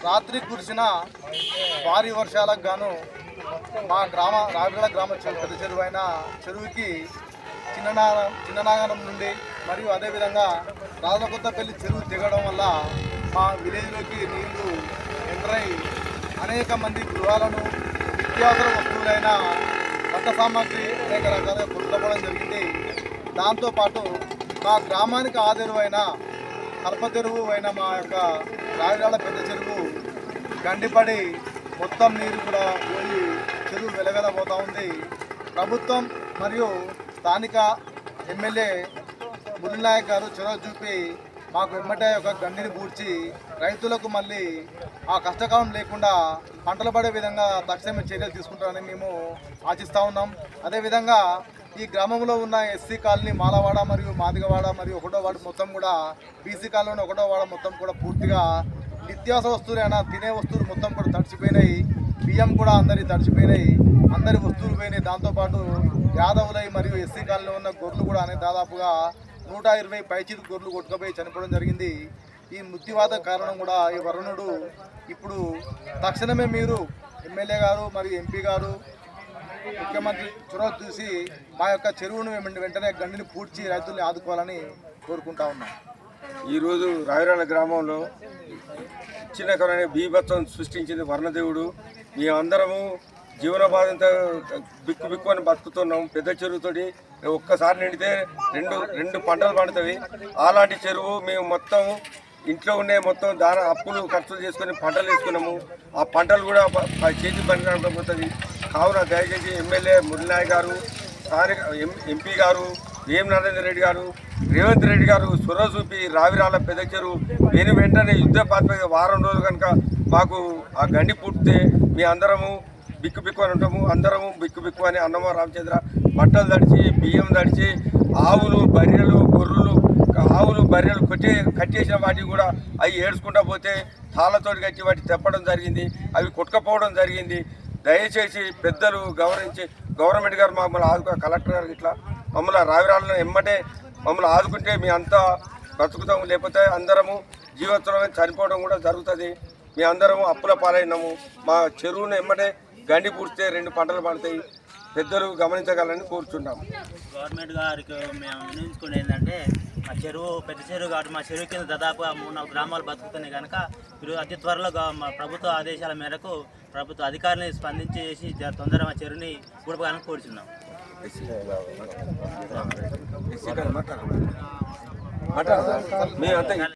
రాత్రి కురిసిన భారీ వర్షాలకు గాను మా రావిగడ గ్రామ పెద్ద చెరువు అయిన చెరువుకి చిన్ననాగనం నుండి మరియు అదేవిధంగా రాజకొత్తపల్లి చెరువు దిగడం వల్ల మా విలేజ్లోకి నీళ్లు ఎంటర్ అయి అనేక మంది గృహాలను నిత్యావసర వస్తువులైన వంట సామాగ్రి అనేక రకాలుగా కొట్టుకోవడం జరిగింది. దాంతోపాటు మా గ్రామానికి ఆదెరువైన కల్పతెరువు అయిన మా యొక్క రావిరాళ్ళ పెద్ద చెరువు గండిపడి మొత్తం నీరు కూడా పోయి చెరువు వెలవెలబోతూ ఉంది. ప్రభుత్వం మరియు స్థానిక ఎమ్మెల్యే మురళీనాయక్ గారు చొరవ చూపి మాకు వెంబటే ఒక గండిని పూడ్చి రైతులకు మళ్ళీ ఆ కష్టకాలం లేకుండా పంటలు పడే విధంగా తక్షణమే చర్యలు తీసుకుంటారని మేము ఆశిస్తూ ఉన్నాం. అదేవిధంగా ఈ గ్రామంలో ఉన్న ఎస్సీ కాలనీ మాలవాడ మరియు మాదిగవాడ మరియు ఒకటో వార్డు మొత్తం కూడా బీసీ కాలనీ ఒకటో వాడ మొత్తం కూడా పూర్తిగా నిత్యావసర వస్తువులైనా తినే వస్తువులు మొత్తం కూడా తడిచిపోయినాయి. బియ్యం కూడా అందరి తడిచిపోయినాయి, అందరి వస్తువులు పోయినాయి. దాంతోపాటు యాదవులై మరియు ఎస్సీ కాలనీలో ఉన్న గొర్రెలు కూడా అనే దాదాపుగా 120 పైచీలు గొర్రెలు కొట్టుకుపోయి చనిపోవడం జరిగింది. ఈ మృత్యువాత కారణం కూడా ఈ వరుణుడు. ఇప్పుడు తక్షణమే మీరు ఎమ్మెల్యే గారు మరియు ఎంపీ గారు ముఖ్యమంత్రి చొరవ చూసి మా యొక్క చెరువును వెంటనే గండిని పూడ్చి రైతుల్ని ఆదుకోవాలని కోరుకుంటా ఉన్నాం. ఈరోజు రావిరాళ్ళ గ్రామంలో చిన్నకరమైన బీభత్సం సృష్టించింది వర్ణదేవుడు. మేమందరము జీవనోపాధితో బిక్కు అని బతుకుతున్నాం. పెద్ద చెరువుతోటి ఒక్కసారి నిండితే రెండు పంటలు పండుతాయి. అలాంటి చెరువు మేము మొత్తం ఇంట్లో ఉండే మొత్తం అప్పులు ఖర్చులు చేసుకొని పంటలు వేసుకున్నాము. ఆ పంటలు కూడా చేతి పని కనపడుతుంది. కావున దయచేసి ఎమ్మెల్యే మురళీనాయక్ గారు, స్థానిక ఎంపీ గారు వేం నరేందర్ రెడ్డి గారు, రేవంత్ రెడ్డి గారు చొరవ చూపి రావిరాళ్ళ పెద్ద చెరువు వెంటనే యుద్ధ ప్రాతిపదిక వారం రోజులు కనుక మాకు ఆ గండి పుట్టితే మీ అందరము బిక్కు అని ఉంటాము. అందరము బిక్కు అని అన్నమ రామచంద్ర బట్టలు తడిచి బియ్యం తడిచి ఆవులు బర్రెలు కట్టేసిన వాటికి కూడా అవి ఏడ్చుకుంటా పోతే తాళ్ళతోటి కట్టి వాటి తెప్పడం జరిగింది. అవి కొట్టుకపోవడం జరిగింది. దయచేసి పెద్దలు గవర్నమెంట్ గారు మమ్మల్ని కలెక్టర్ గారు ఇట్లా మమ్మల్ని రావిరాళ్ళను ఎమ్మటే మమ్మల్ని ఆదుకుంటే మీ అంతా బ్రతుకుతాము. లేకపోతే అందరము జీవోత్సవం చనిపోవడం కూడా జరుగుతుంది. మీ అందరము అప్పుల పాలైనాము. మా చెరువును ఎమ్మటే గండి పూడితే 2 పంటలు పండుతాయి. పెద్దలు గమనించగలని కోరుచున్నాము. గవర్నమెంట్ గారికి మేము వినియోగించుకుని ఏంటంటే మా చెరువు పెద్ద చెరువు కాబట్టి మా చెరువు కింద దాదాపుగా 3-4 గ్రామాలు బతుకుతున్నాయి కనుక మీరు అతి త్వరలో మా ప్రభుత్వ ఆదేశాల మేరకు ప్రభుత్వ అధికారులను స్పందించి చేసి తొందరగా మా చెరువుని కూడపాలని కోరుచున్నాం.